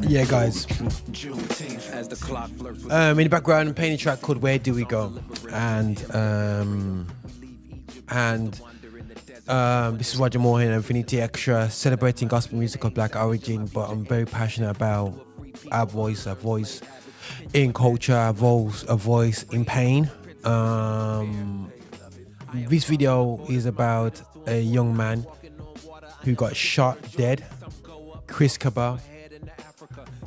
Yeah, guys. In the background, I'm playing a track called "Where Do We Go," and this is Roger Moore here, Infinity Extra, celebrating gospel music of Black origin. But I'm very passionate about our voice in culture, a voice in pain. This video is about a young man who got shot dead, Chris Kaba,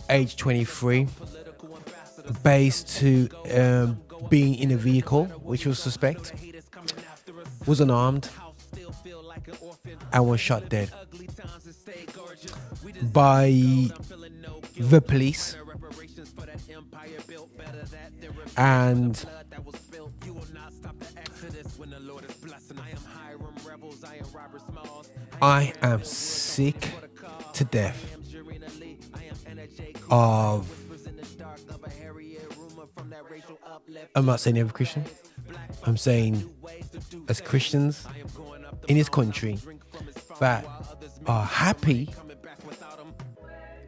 age 23, based to being in a vehicle which was suspect, was unarmed, and was shot dead by the police. And I am sick to death of, I'm not saying every Christian, I'm saying as Christians in this country that are happy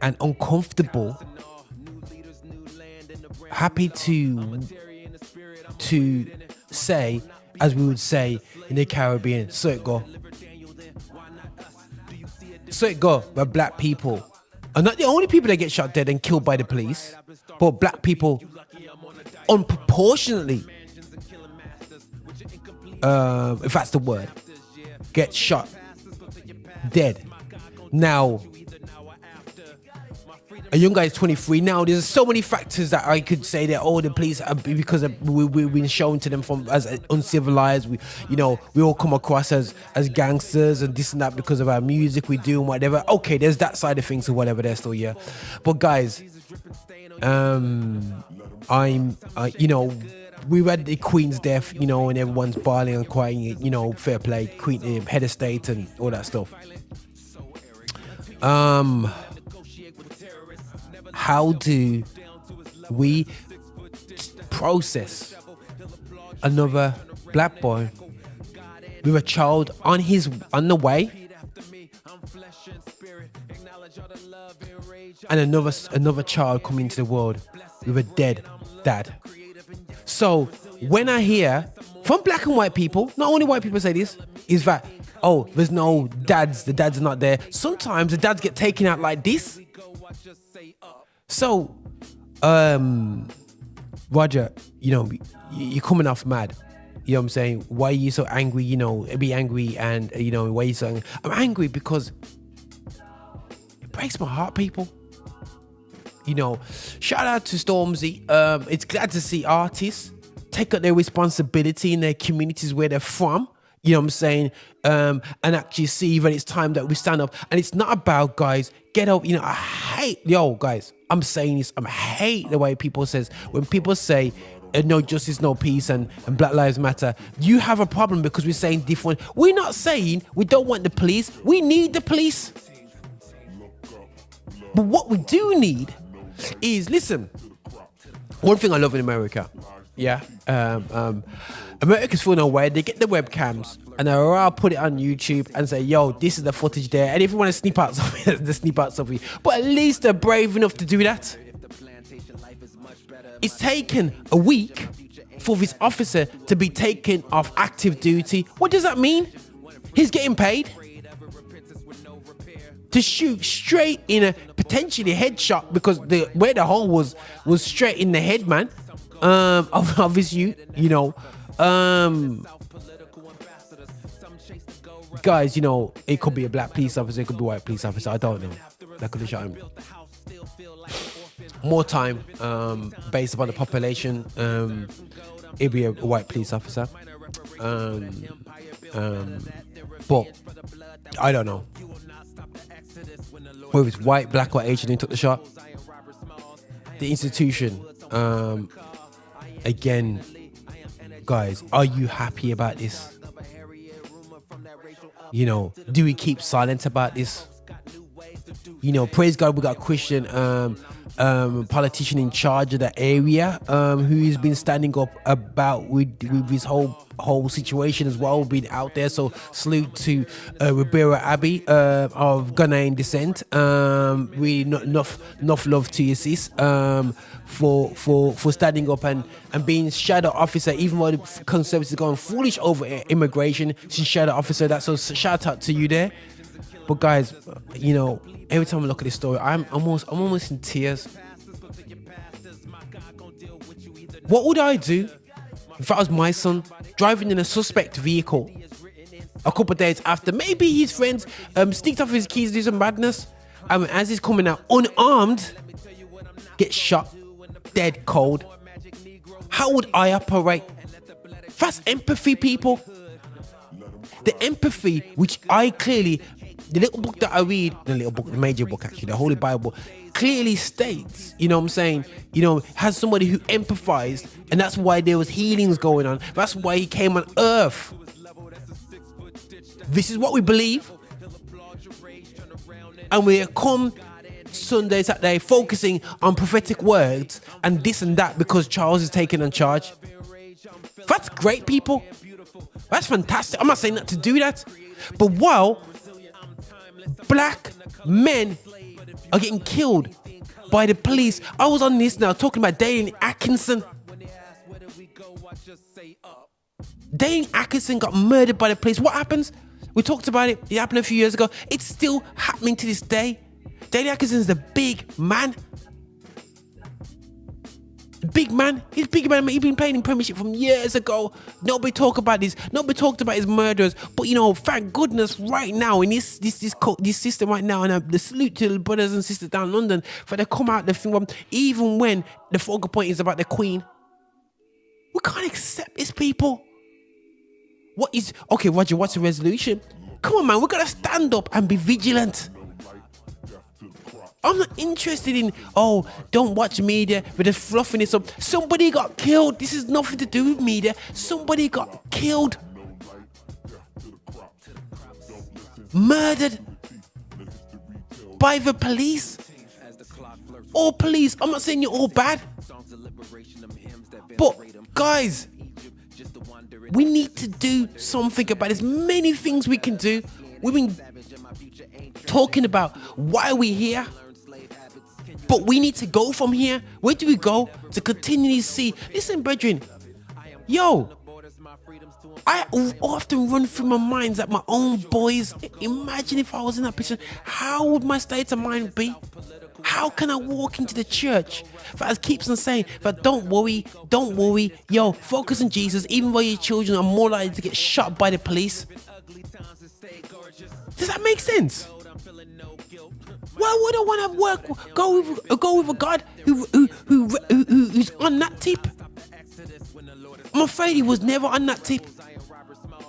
and uncomfortable, happy to say, as we would say in the Caribbean, so it go, but black people are not the only people that get shot dead and killed by the police, but black people unproportionately, if that's the word, get shot dead. Now, a young guy is 23. Now, there's so many factors that I could say that the police are, because we've been shown to them from as uncivilized. We all come across as gangsters and this and that because of our music we do and whatever. Okay, there's that side of things or whatever. They're still here, but guys, we read the Queen's death, and everyone's bawling and crying. Fair play, Queen, head of state and all that stuff. How do we process another black boy with a child on the way, and another child coming into the world with a dead dad? So when I hear from black and white people, not only white people say this, is that, there's no dads, the dads are not there. Sometimes the dads get taken out like this. So, Roger, you're coming off mad. You know what I'm saying? Why are you so angry? Be angry, and why are you so angry? I'm angry because it breaks my heart, people. Shout out to Stormzy. It's glad to see artists take up their responsibility in their communities where they're from. You know what I'm saying? And actually see that it's time that we stand up. And it's not about, guys, get up. I hate, guys, I'm saying this. I hate the way people says, when people say, no justice, no peace, and Black Lives Matter, you have a problem because we're saying different. We're not saying we don't want the police. We need the police. But what we do need is, listen, one thing I love in America, America's full no way. They get the webcams and they'll put it on YouTube and say, this is the footage there. And if you want to sneak out something, they sneak out something. But at least they're brave enough to do that. It's taken a week for this officer to be taken off active duty. What does that mean? He's getting paid to shoot straight in a potentially headshot, because where the hole was straight in the head, man. Of his youth, guys, it could be a black police officer, it could be a white police officer, I don't know. That could have shot him. More time, based upon the population, it'd be a white police officer. But I don't know whether it's white, black, or Asian who took the shot. The institution, again, guys, are you happy about this? Do we keep silent about this? Praise God, we got a Christian politician in charge of that area, who's been standing up about with his whole whole situation as well, being out there. So salute to Ribera Abbey of Ghanaian descent. Really enough love to you, sis. For standing up and being shadow officer, even though the Conservatives are going foolish over immigration. She's shadow officer. That's so shout out to you there. But guys, every time I look at this story, I'm almost in tears. What would I do if that was my son driving in a suspect vehicle a couple of days after maybe his friends sneaked off his keys, do some madness, and as he's coming out unarmed, get shot, dead cold? How would I operate? That's empathy, people. The empathy which I clearly, the little book that I read, the major book actually, the Holy Bible, clearly states, has somebody who empathized, and that's why there was healings going on. That's why he came on earth. This is what we believe. And we come Sunday, Saturday, focusing on prophetic words and this and that because Charles is taking on charge. That's great, people. That's fantastic. I'm not saying not to do that. But while black men are getting killed by the police, I was on this now talking about Dane Atkinson. Dane Atkinson got murdered by the police. What happens? We talked about it. It happened a few years ago. It's still happening to this day. Dane Atkinson is the big man. Big man. He's big man. He's been playing in Premiership from years ago. Nobody talked about this. Nobody talked about his murderers. But thank goodness, right now in this system right now, and the salute to the brothers and sisters down in London for they come out the film, even when the focal point is about the Queen. We can't accept this, people. Okay, Roger, what's the resolution? Come on, man, we gotta stand up and be vigilant. I'm not interested in, don't watch media, but they're fluffing this up. Somebody got killed. This has nothing to do with media. Somebody got killed. Murdered by the police. All police. I'm not saying you're all bad. But, guys, we need to do something about it. There's many things we can do. We've been talking about why we're here. But we need to go from here. Where do we go to continually see? Listen, brethren. I often run through my mind that my own boys, imagine if I was in that position, how would my state of mind be? How can I walk into the church that keeps on saying that don't worry, focus on Jesus, even though your children are more likely to get shot by the police? Does that make sense? Why would I want to go with a God who's on that tip? I'm afraid he was never on that tip.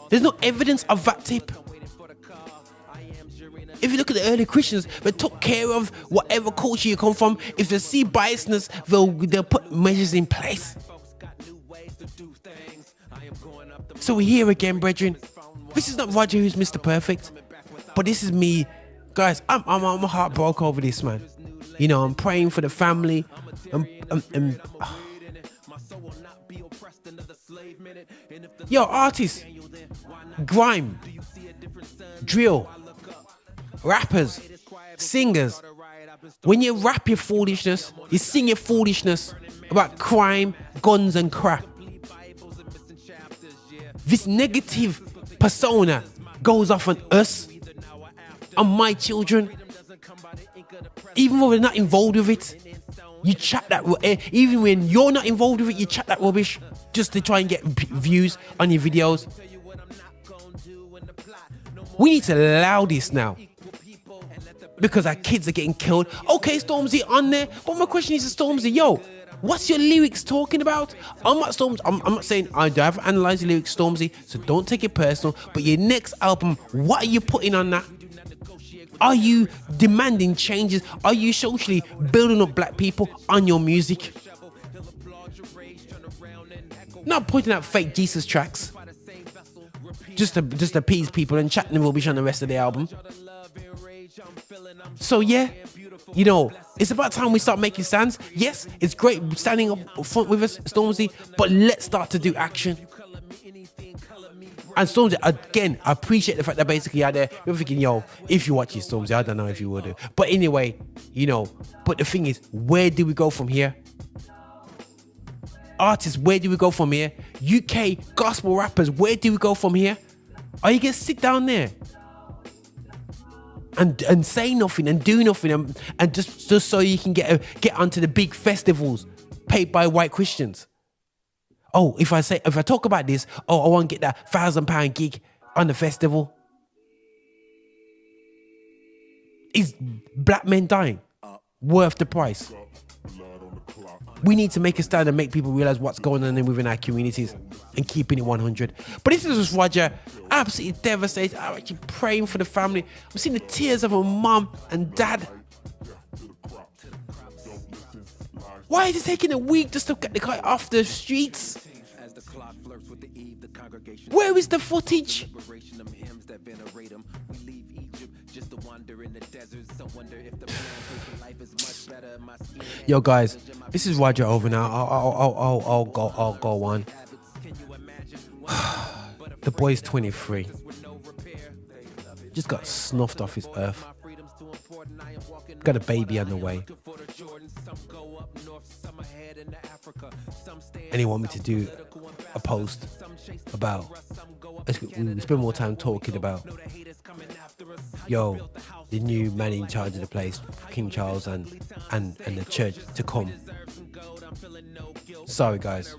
There's no evidence of that tip. If you look at the early Christians, they took care of whatever culture you come from. If they see biasness, they'll put measures in place. So we're here again, brethren. This is not Roger who's Mr. Perfect, but this is me. Guys, I'm heartbroken over this, man. I'm praying for the family. Artists, grime, drill, rappers, singers. When you rap your foolishness, you sing your foolishness about crime, guns, and crap. This negative persona goes off on us, on my children, even though they're not involved with it. You chat that, even when you're not involved with it, you chat that rubbish just to try and get views on your videos. We need to allow this now because our kids are getting killed. Okay, Stormzy on there, but my question is to Stormzy, what's your lyrics talking about? I'm not saying I have analysed the lyrics, Stormzy, so don't take it personal. But your next album, what are you putting on that? Are you demanding changes? Are you socially building up black people on your music? Not putting out fake Jesus tracks just to appease people and chatting rubbish on the rest of the album. So it's about time we start making stands. Yes, it's great standing up front with us, Stormzy, but let's start to do action. And Stormzy, again, I appreciate the fact that basically out there, you're thinking, yo, if you watch this, Stormzy, I don't know if you will do. But anyway, you know, but the thing is, where do we go from here? Artists, where do we go from here? UK gospel rappers, where do we go from here? Are you going to sit down there and say nothing and do nothing and just so you can get onto the big festivals paid by white Christians? Oh, if I talk about this, I want to get that £1,000 gig on the festival. Is black men dying worth the price? We need to make a stand and make people realize what's going on within our communities and keeping it 100. But this is just Roger, absolutely devastated. I'm actually praying for the family. I'm seeing the tears of a mum and dad. Why is it taking a week just to get the guy off the streets? Where is the footage? Yo guys, this is Roger over now. I'll go on. The boy's 23. Just got snuffed off his earth. Got a baby on the way. And he want me to do a post about, we spend more time talking about, yo, the new man in charge of the place, King Charles and the church to come. Sorry guys,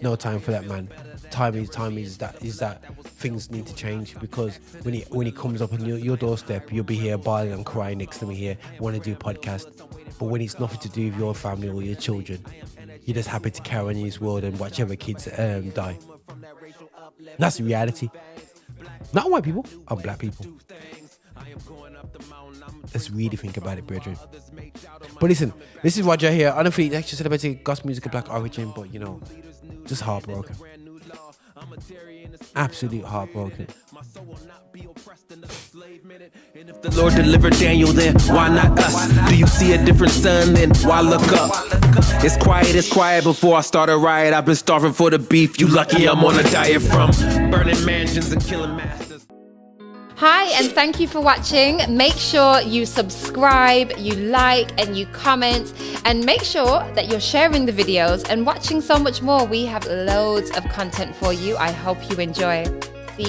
no time for that, man. Time is that things need to change, because when he comes up on your doorstep, you'll be here bawling and crying next to me here, want to do a podcast. But when it's nothing to do with your family or your children, you're just happy to carry on in this world and watch other kids die. That's the reality. Not white people, or black people. Let's really think about it, brethren. But listen, this is Roger here. I don't think it's actually celebrating gospel music of black origin, but you know, just heartbroken. Absolute heartbroken. And if the Lord delivered Daniel, then why not us? Do you see a different sun? Then why look up? It's quiet before I start a riot. I've been starving for the beef. You lucky I'm on a diet from burning mansions and killing masters. Hi, and thank you for watching. Make sure you subscribe, you like, and you comment, and make sure that you're sharing the videos and watching so much more. We have loads of content for you. I hope you enjoy.